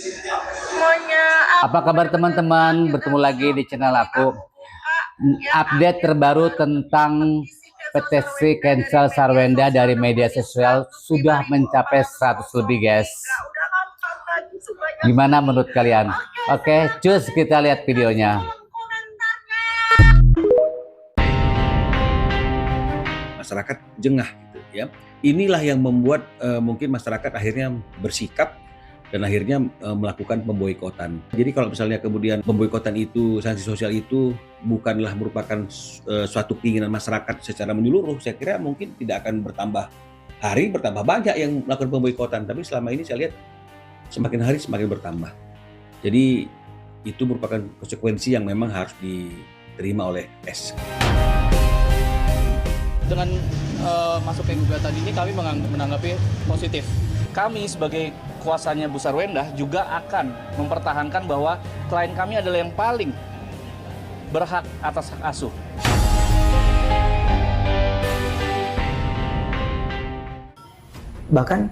Semuanya Apa kabar teman-teman? Bertemu lagi di channel aku. Update terbaru tentang petisi cancel Sarwenda dari media sosial sudah mencapai 100 lebih, guys. Gimana menurut kalian? Oke, cus kita lihat videonya. Masyarakat jengah gitu ya. Inilah yang membuat mungkin masyarakat akhirnya bersikap dan akhirnya melakukan pemboikotan. Jadi kalau misalnya kemudian pemboikotan itu, sanksi sosial itu bukanlah merupakan suatu keinginan masyarakat secara menyeluruh, saya kira mungkin tidak akan bertambah hari, bertambah banyak yang melakukan pemboikotan. Tapi selama ini saya lihat semakin hari semakin bertambah. Jadi itu merupakan konsekuensi yang memang harus diterima oleh S. Dengan masuknya gugatan ini kami menanggapi positif. Kami sebagai kuasanya Bu Sarwenda juga akan mempertahankan bahwa klien kami adalah yang paling berhak atas hak asuh. Bahkan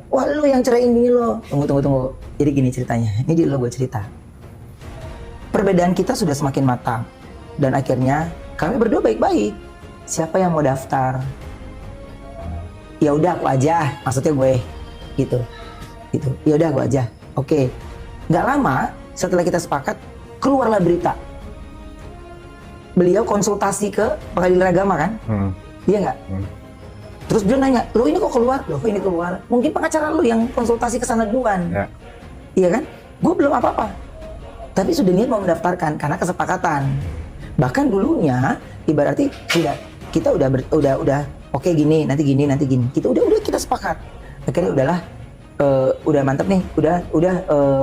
wah lu yang ceraiin bini lo. Tunggu. Jadi gini ceritanya. Ini dulu gue cerita. Perbedaan kita sudah semakin matang. Dan akhirnya kami berdua baik-baik. Siapa yang mau daftar? Ya udah aku aja, maksudnya gue gitu. Ya udah aku aja. Oke. Nggak lama setelah kita sepakat, keluarlah berita. Beliau konsultasi ke pengadilan agama kan? Iya nggak? Terus beliau nanya, lo ini kok keluar? Loh kok ini keluar? Mungkin pengacara lo yang konsultasi ke sana duluan. Ya. Iya kan? Gue belum apa-apa. Tapi sudah niat mau mendaftarkan karena kesepakatan. Bahkan dulunya ibaratnya kita udah oke gini, nanti gini. Kita udah kita sepakat. Akhirnya udahlah udah mantep nih, udah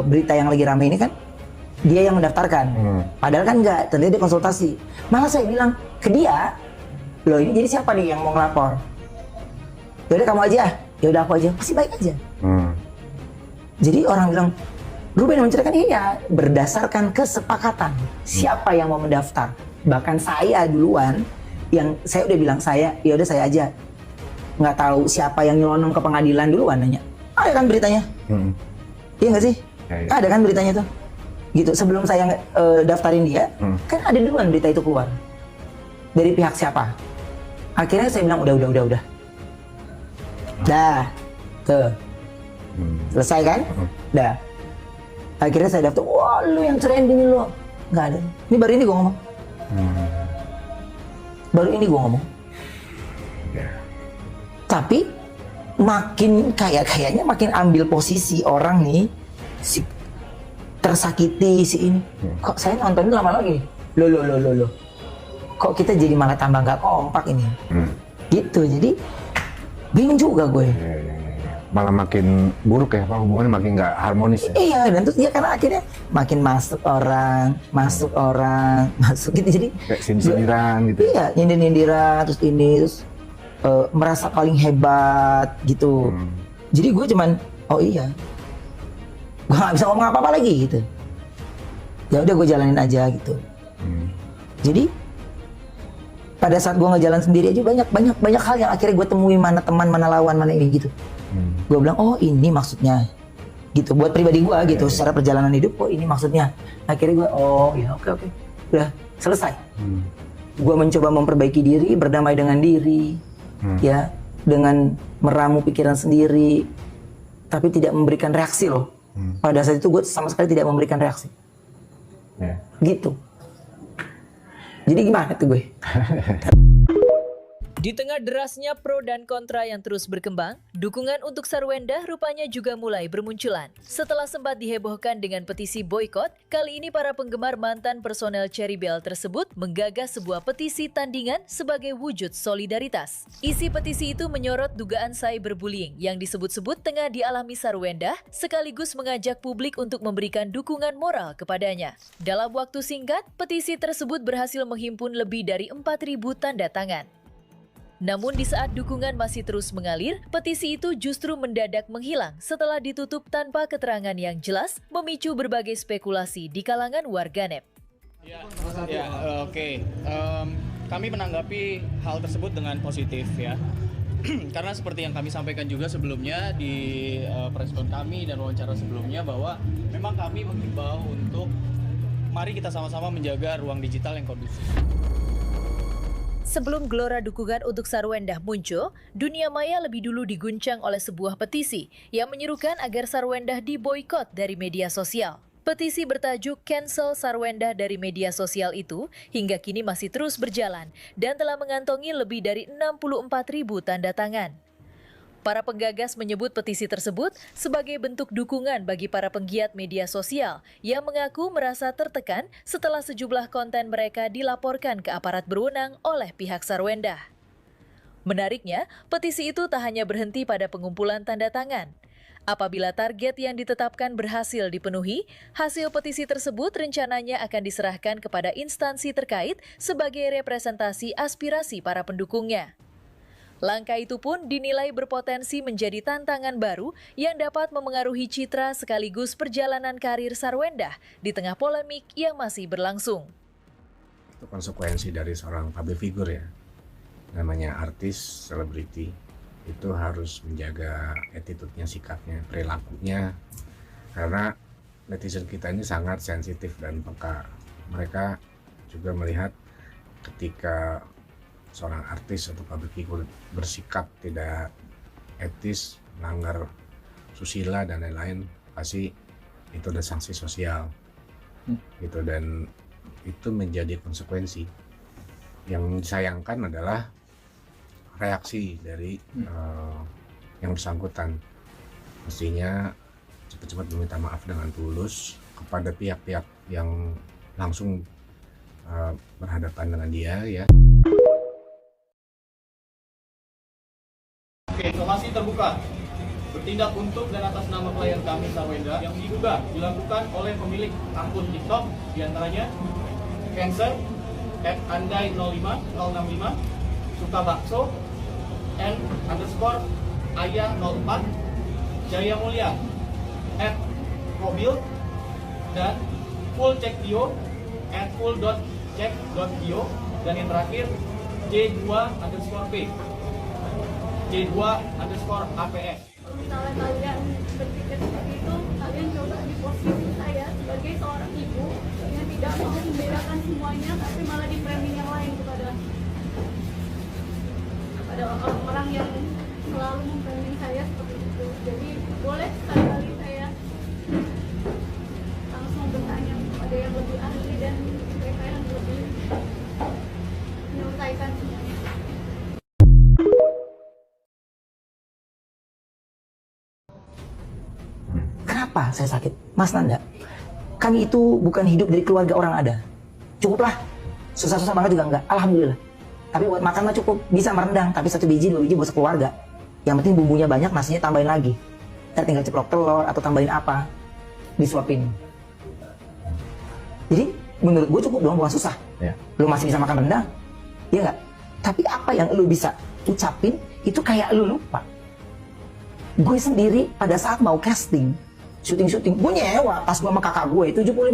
berita yang lagi rame ini kan dia yang mendaftarkan. Padahal kan enggak, ternyata dia konsultasi. Malah saya bilang ke dia, loh ini jadi siapa nih yang mau ngelapor? Yaudah kamu aja, yaudah aku aja, pasti baik aja. Jadi orang bilang, Ruben yang menceritakan iya, berdasarkan kesepakatan. Siapa yang mau mendaftar? Bahkan saya duluan, yang saya udah bilang yaudah saya aja. Nggak tahu siapa yang nyelonong ke pengadilan duluan nanya. Ada kan beritanya? Iya nggak sih? Ya. Ada kan beritanya tuh? Gitu, sebelum saya daftarin dia, kan ada duluan berita itu keluar. Dari pihak siapa? Akhirnya saya bilang udah. Dah, tuh. Selesai kan? Dah. Akhirnya saya daftar, wah lu yang ceraiin bini lu. Nggak ada. Ini baru ini gue ngomong. Baru ini gue ngomong. Tapi makin kayaknya makin ambil posisi orang nih si tersakiti si ini. Kok saya nonton lama lagi? Loh. Kok kita jadi malah tambah nggak kompak ini? Gitu. Jadi bingung juga gue. Malah makin buruk ya, Pak, hubungannya makin nggak harmonis ya? Iya, dan terus dia karena akhirnya makin masuk orang, gitu, jadi kayak sindiran gitu. Iya, nyindir-nyindiran, terus merasa paling hebat gitu. Jadi gue cuman, oh iya, gue nggak bisa ngomong apa-apa lagi gitu. Ya udah gue jalanin aja gitu. Jadi pada saat gue ngejalan sendiri aja banyak hal yang akhirnya gue temui, mana teman, mana lawan, mana ini gitu. Gue bilang, oh ini maksudnya gitu, buat pribadi gue gitu, secara perjalanan hidup, oh ini maksudnya. Akhirnya gue, oh ya oke, udah selesai. Gue mencoba memperbaiki diri, berdamai dengan diri, ya, dengan meramu pikiran sendiri, tapi tidak memberikan reaksi loh. Pada saat itu gue sama sekali tidak memberikan reaksi, gitu. Jadi gimana tuh gue? Di tengah derasnya pro dan kontra yang terus berkembang, dukungan untuk Sarwenda rupanya juga mulai bermunculan. Setelah sempat dihebohkan dengan petisi boykot, kali ini para penggemar mantan personel Cherry Bell tersebut menggagas sebuah petisi tandingan sebagai wujud solidaritas. Isi petisi itu menyorot dugaan cyberbullying yang disebut-sebut tengah dialami Sarwenda, sekaligus mengajak publik untuk memberikan dukungan moral kepadanya. Dalam waktu singkat, petisi tersebut berhasil menghimpun lebih dari 4.000 tanda tangan. Namun di saat dukungan masih terus mengalir, petisi itu justru mendadak menghilang setelah ditutup tanpa keterangan yang jelas, memicu berbagai spekulasi di kalangan warganet. Oke. Kami menanggapi hal tersebut dengan positif ya. Karena seperti yang kami sampaikan juga sebelumnya di preskon kami dan wawancara sebelumnya, bahwa memang kami menghimbau untuk mari kita sama-sama menjaga ruang digital yang kondusif. Sebelum gelora dukungan untuk Sarwendah muncul, dunia maya lebih dulu diguncang oleh sebuah petisi yang menyerukan agar Sarwendah diboikot dari media sosial. Petisi bertajuk Cancel Sarwendah dari media sosial itu hingga kini masih terus berjalan dan telah mengantongi lebih dari 64.000 tanda tangan. Para penggagas menyebut petisi tersebut sebagai bentuk dukungan bagi para penggiat media sosial yang mengaku merasa tertekan setelah sejumlah konten mereka dilaporkan ke aparat berwenang oleh pihak Sarwendah. Menariknya, petisi itu tak hanya berhenti pada pengumpulan tanda tangan. Apabila target yang ditetapkan berhasil dipenuhi, hasil petisi tersebut rencananya akan diserahkan kepada instansi terkait sebagai representasi aspirasi para pendukungnya. Langkah itu pun dinilai berpotensi menjadi tantangan baru yang dapat memengaruhi citra sekaligus perjalanan karir Sarwendah di tengah polemik yang masih berlangsung. Itu konsekuensi dari seorang public figure ya, namanya artis, selebriti, itu harus menjaga attitude-nya, sikapnya, perilakunya, karena netizen kita ini sangat sensitif dan peka. Mereka juga melihat ketika seorang artis atau public figure bersikap tidak etis, melanggar susila dan lain-lain, pasti itu ada sanksi sosial gitu, dan itu menjadi konsekuensi. Yang disayangkan adalah reaksi dari yang bersangkutan. Mestinya cepat-cepat meminta maaf dengan tulus kepada pihak-pihak yang langsung berhadapan dengan dia ya. Oke, somasi terbuka. Bertindak untuk dan atas nama klien kami Sarwendah yang diduga dilakukan oleh pemilik akun TikTok, diantaranya Cancer, @andai05065, Sukabakso, _ayah04, Jaya Mulia, @robil, dan fullcheckdio, @full.check.dio, dan yang terakhir J2_P. J2_APS. Kalau misalnya kalian berpikir seperti itu, kalian coba di posisi saya sebagai seorang ibu yang tidak mau membedakan semuanya, tapi malah di framing yang lain kepada orang-orang yang selalu memframing saya seperti itu. Jadi boleh sekali-kali saya langsung bertanya kepada yang lebih ahli dan mereka yang lebih menyelesaikan semuanya. Kenapa saya sakit? Mas Nanda, kami itu bukan hidup dari keluarga orang ada. Cukuplah. Susah-susah banget juga enggak. Alhamdulillah. Tapi buat makan mah cukup. Bisa merendang. Tapi 1 biji, 2 biji buat sekeluarga. Yang penting bumbunya banyak, nasinya tambahin lagi. Ntar tinggal ceplok telur atau tambahin apa. Disuapin. Jadi menurut gue cukup dong, bukan susah. Ya. Lu masih bisa makan rendang. Iya enggak? Tapi apa yang lu bisa ucapin, itu kayak lu lupa. Gue sendiri pada saat mau casting, syuting, gue nyewa tas gue sama kakak gue 75.000.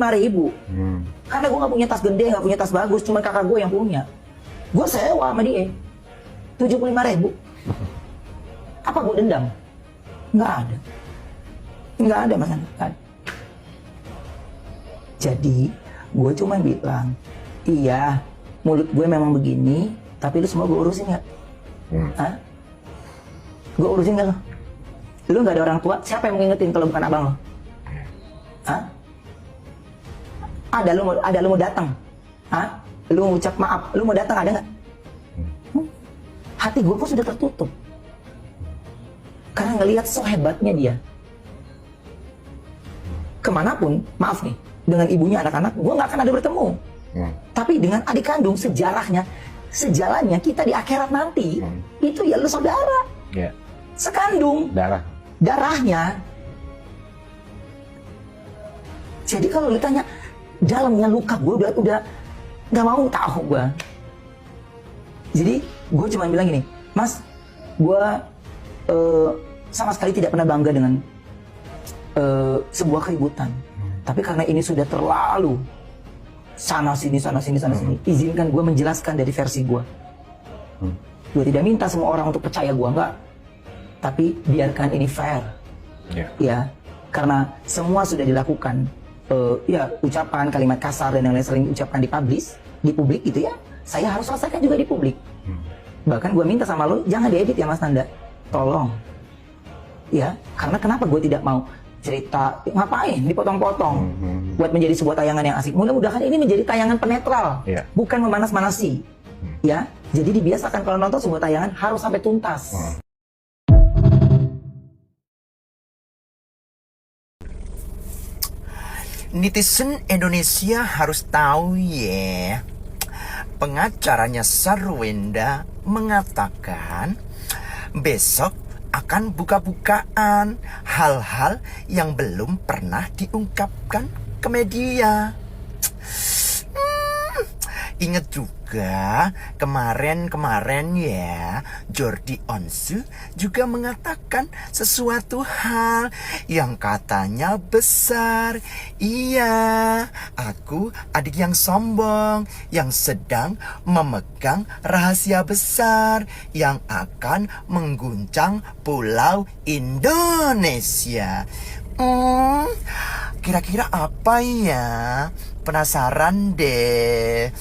Karena gue gak punya tas gede, gak punya tas bagus, cuma kakak gue yang punya. Gue sewa sama dia 75.000. Apa gue dendam? Nggak ada. Nggak ada mas. Nggak ada. Jadi gue cuma bilang, iya mulut gue memang begini, tapi lu semua gue urusin nggak? Hah? Gue urusin nggak lo? Lu nggak ada orang tua, siapa yang mau ngingetin kalau bukan abang lo? Hah? Ada lu mau datang? Hah? Lu mau ucap maaf, lu mau datang ada nggak? Hati gue pun sudah tertutup. Karena ngelihat so hebatnya dia. Kemanapun, maaf nih, dengan ibunya anak-anak, gue nggak akan ada bertemu. Tapi dengan adik kandung, sejalannya kita di akhirat nanti, itu ya lu saudara. Sekandung. Darahnya. Jadi kalau ditanya dalamnya luka, gue udah nggak mau tahu gue. Jadi gue cuma bilang gini, Mas, gue sama sekali tidak pernah bangga dengan sebuah keributan. Tapi karena ini sudah terlalu sana sini, izinkan gue menjelaskan dari versi gue. Gue tidak minta semua orang untuk percaya gue, enggak. Tapi biarkan ini fair. Ya, karena semua sudah dilakukan. Ya, ucapan, kalimat kasar dan yang lain sering ucapkan di publik gitu ya. Saya harus selesaikan juga di publik. Bahkan gue minta sama lo, jangan diedit ya Mas Nanda. Tolong. Ya, karena kenapa gue tidak mau cerita, ngapain dipotong-potong buat menjadi sebuah tayangan yang asik. Mudah-mudahan ini menjadi tayangan penetral, bukan memanas-manasi. Ya, jadi dibiasakan kalau nonton sebuah tayangan harus sampai tuntas. Netizen Indonesia harus tahu ya, pengacaranya Sarwenda mengatakan besok akan buka-bukaan hal-hal yang belum pernah diungkapkan ke media. Ingat juga kemarin ya, Jordi Onsu juga mengatakan sesuatu hal yang katanya besar. Iya, aku adik yang sombong yang sedang memegang rahasia besar yang akan mengguncang pulau Indonesia. Kira-kira apa ya? Penasaran deh.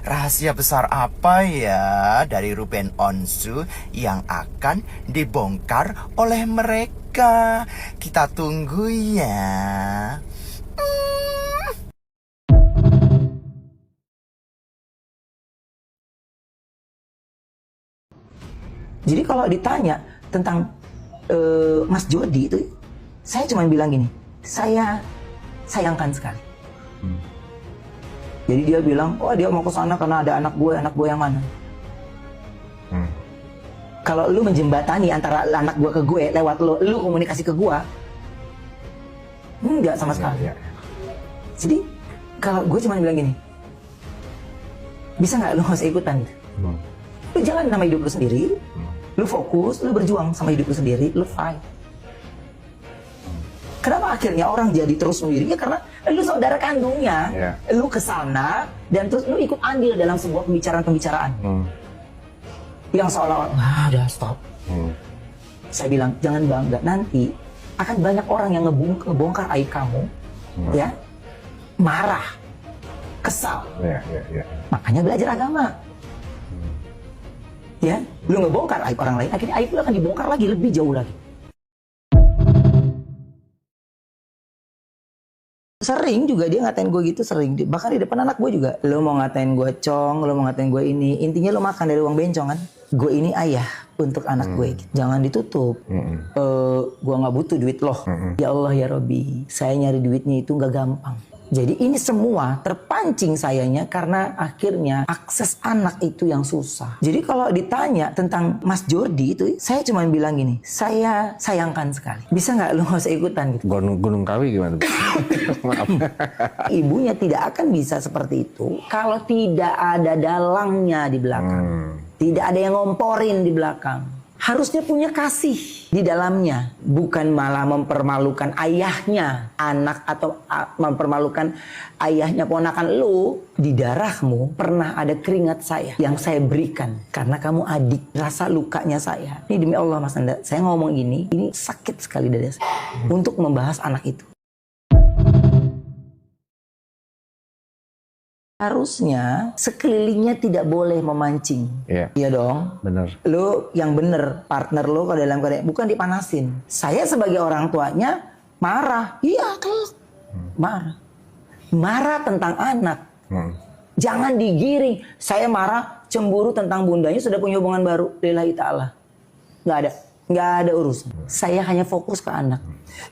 Rahasia besar apa ya dari Ruben Onsu yang akan dibongkar oleh mereka? Kita tunggu ya. Jadi kalau ditanya tentang Mas Jordi itu, saya cuma bilang gini, saya sayangkan sekali. Jadi dia bilang, oh dia mau ke sana karena ada anak gue yang mana? Kalau lu menjembatani antara anak gue ke gue lewat lu komunikasi ke gue, enggak sama sekali. Jadi kalau gue cuma bilang gini, bisa nggak lu nggak usah ikutan? Lu jalan sama hidup lu sendiri, lu fokus, lu berjuang sama hidup lu sendiri, lu fight. Kenapa akhirnya orang jadi terus sendiri? Ya karena lu saudara kandungnya, lu kesana dan terus lu ikut andil dalam sebuah pembicaraan. Yang seolah-olah, udah stop. Saya bilang, jangan bangga, nanti akan banyak orang yang ngebongkar aib kamu, ya, marah, kesal. Makanya belajar agama. Ya, lu ngebongkar aib orang lain, akhirnya aib lu akan dibongkar lagi, lebih jauh lagi. Sering juga dia ngatain gue gitu, sering. Bahkan di depan anak gue juga. Lo mau ngatain gue cong, lo mau ngatain gue ini. Intinya lo makan dari uang bencong kan. Gue ini ayah untuk anak gue. Jangan ditutup. Gue gak butuh duit lo. Ya Allah ya Robbi, saya nyari duitnya itu gak gampang. Jadi ini semua terpancing sayanya karena akhirnya akses anak itu yang susah. Jadi kalau ditanya tentang Mas Jordi itu, saya cuma bilang gini, saya sayangkan sekali. Bisa nggak lu nggak usah ikutan gitu? Gunung Kawi gimana? Maaf. Ibunya tidak akan bisa seperti itu kalau tidak ada dalangnya di belakang. Tidak ada yang ngomporin di belakang. Harusnya punya kasih di dalamnya, bukan malah mempermalukan ayahnya, anak atau mempermalukan ayahnya ponakan lu. Di darahmu pernah ada keringat saya yang saya berikan karena kamu adik, rasa lukanya saya. Ini demi Allah Mas Nanda, saya ngomong ini sakit sekali dada saya untuk membahas anak itu. Harusnya sekelilingnya tidak boleh memancing. Iya dong. Bener. Lu yang bener, partner lu kalau dalam keadaan bukan dipanasin. Saya sebagai orang tuanya marah. Iya, marah. Marah tentang anak. Jangan digiring. Saya marah, cemburu tentang bundanya sudah punya hubungan baru. Lillahi ta'ala. Nggak ada urusan. Saya hanya fokus ke anak.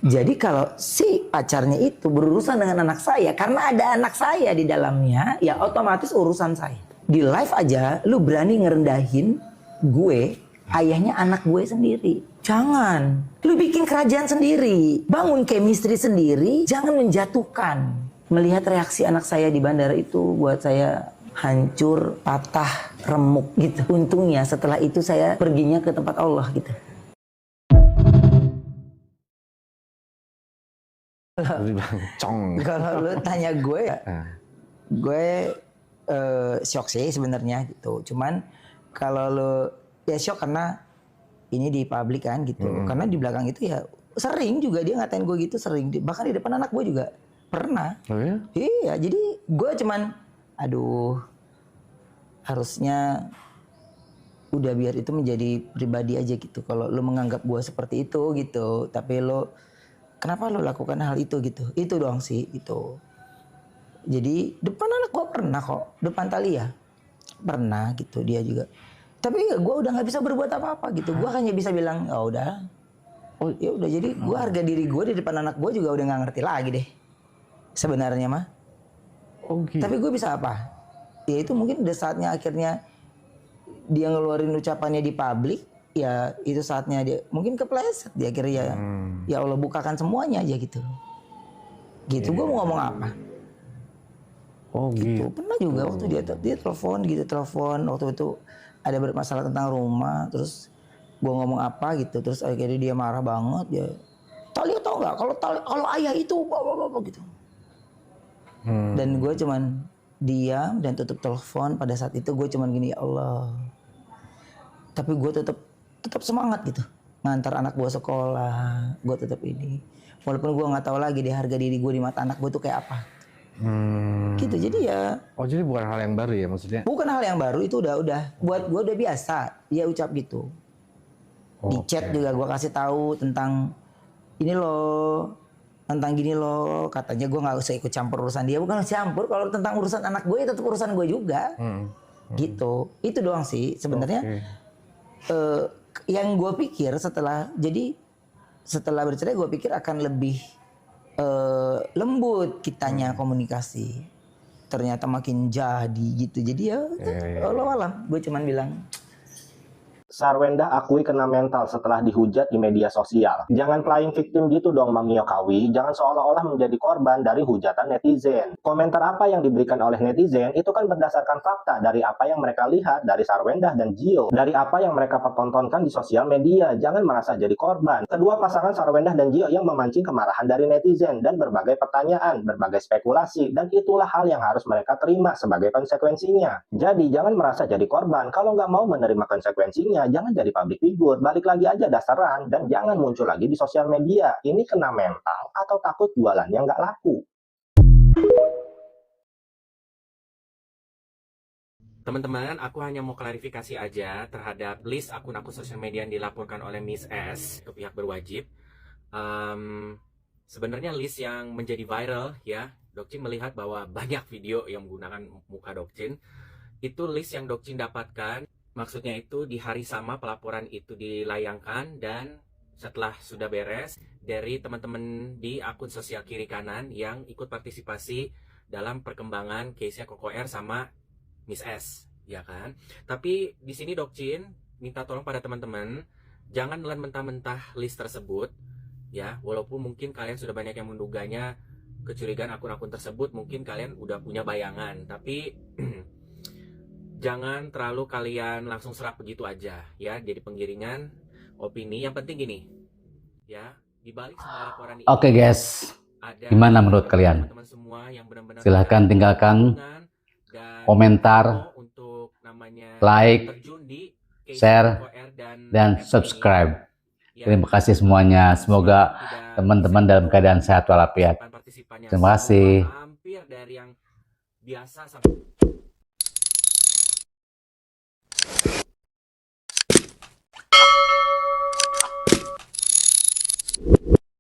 Jadi kalau si pacarnya itu berurusan dengan anak saya, karena ada anak saya di dalamnya, ya otomatis urusan saya. Di live aja, lu berani ngerendahin gue, ayahnya anak gue sendiri. Jangan. Lu bikin kerajaan sendiri. Bangun chemistry sendiri, jangan menjatuhkan. Melihat reaksi anak saya di bandara itu buat saya hancur, patah, remuk gitu. Untungnya setelah itu saya perginya ke tempat Allah gitu. Kalau lu tanya gue, gue shock sih sebenarnya gitu. Cuman kalau lo ya shock karena ini di publik kan gitu. Karena di belakang itu ya sering juga dia ngatain gue gitu, sering. Bahkan di depan anak gue juga pernah. Oh ya? Iya, jadi gue cuman aduh harusnya udah biar itu menjadi pribadi aja gitu. Kalau lo menganggap gue seperti itu gitu, tapi lo kenapa lo lakukan hal itu gitu. Itu doang sih gitu. Jadi depan anak gue pernah kok, depan Thalia pernah gitu dia juga. Tapi ya gue udah nggak bisa berbuat apa-apa gitu. Gue hanya bisa bilang, oh udah, oh ya udah. Jadi gue harga diri gue di depan anak gue juga udah nggak ngerti lagi deh. Sebenarnya mah. Oh gitu. Tapi gue bisa apa? Ya itu mungkin udah saatnya akhirnya dia ngeluarin ucapannya di publik. Ya itu saatnya dia mungkin kepleset. Dia akhirnya ya, ya Allah bukakan semuanya aja gitu. Gitu gue mau ngomong apa? Oh Gitu. gitu. Pernah juga waktu dia telepon gitu, waktu itu ada bermasalah tentang rumah, terus gue ngomong apa gitu, terus akhirnya dia marah banget ya. Thalia tau nggak kalau ayah itu bapak gitu. Dan gue cuman diam dan tutup telepon. Pada saat itu gue cuman gini, ya Allah. Tapi gue tetap semangat gitu, ngantar anak gue sekolah, gue tetap ini. Walaupun gue nggak tahu lagi deh harga diri gue di mata anak gue tuh kayak apa. Gitu jadi ya. Oh jadi bukan hal yang baru ya maksudnya? Bukan hal yang baru, itu udah buat gue udah biasa dia ucap gitu. Di chat juga gue kasih tahu tentang ini loh, tentang gini loh, katanya gue nggak usah ikut campur urusan dia. Bukan campur, kalau tentang urusan anak gue ya tetap urusan gue juga. Gitu, itu doang sih sebenarnya. Yang gue pikir setelah bercerai gue pikir akan lebih lembut kitanya komunikasi. Ternyata makin jadi gitu. Jadi ya Allah alam, gue cuman bilang Sarwenda akui kena mental setelah dihujat di media sosial. Jangan playing victim gitu dong Mang Yokawi, jangan seolah-olah menjadi korban dari hujatan netizen. Komentar apa yang diberikan oleh netizen itu kan berdasarkan fakta dari apa yang mereka lihat dari Sarwenda dan Gio, dari apa yang mereka pertontonkan di sosial media. Jangan merasa jadi korban. Kedua pasangan Sarwenda dan Gio yang memancing kemarahan dari netizen dan berbagai pertanyaan, berbagai spekulasi, dan itulah hal yang harus mereka terima sebagai konsekuensinya. Jadi jangan merasa jadi korban. Kalau nggak mau menerima konsekuensinya, jangan jadi public figure, balik lagi aja dasaran, dan jangan muncul lagi di sosial media. Ini kena mental atau takut jualannya nggak laku. Teman-teman, aku hanya mau klarifikasi aja terhadap list akun-akun sosial media yang dilaporkan oleh Miss S ke pihak berwajib. Sebenarnya list yang menjadi viral ya, Dokcin melihat bahwa banyak video yang menggunakan muka Dokcin. Itu list yang Dokcin dapatkan. Maksudnya itu di hari sama pelaporan itu dilayangkan, dan setelah sudah beres dari teman-teman di akun sosial kiri kanan yang ikut partisipasi dalam perkembangan case-nya Koko R sama Miss S, ya kan? Tapi di sini Dokcin minta tolong pada teman-teman jangan nelan mentah-mentah list tersebut, ya. Walaupun mungkin kalian sudah banyak yang menduganya kecurigaan akun-akun tersebut, mungkin kalian udah punya bayangan, tapi jangan terlalu kalian langsung serap begitu aja ya, jadi penggiringan opini. Yang penting gini ya, di balik semua laporan ini Oke guys, gimana menurut kalian? teman-teman semua yang benar-benar Silahkan tinggalkan komentar, like, share, dan subscribe. Terima kasih semuanya. Semoga teman-teman dalam keadaan sehat walafiat. Terima kasih. hampir dari yang biasa sampai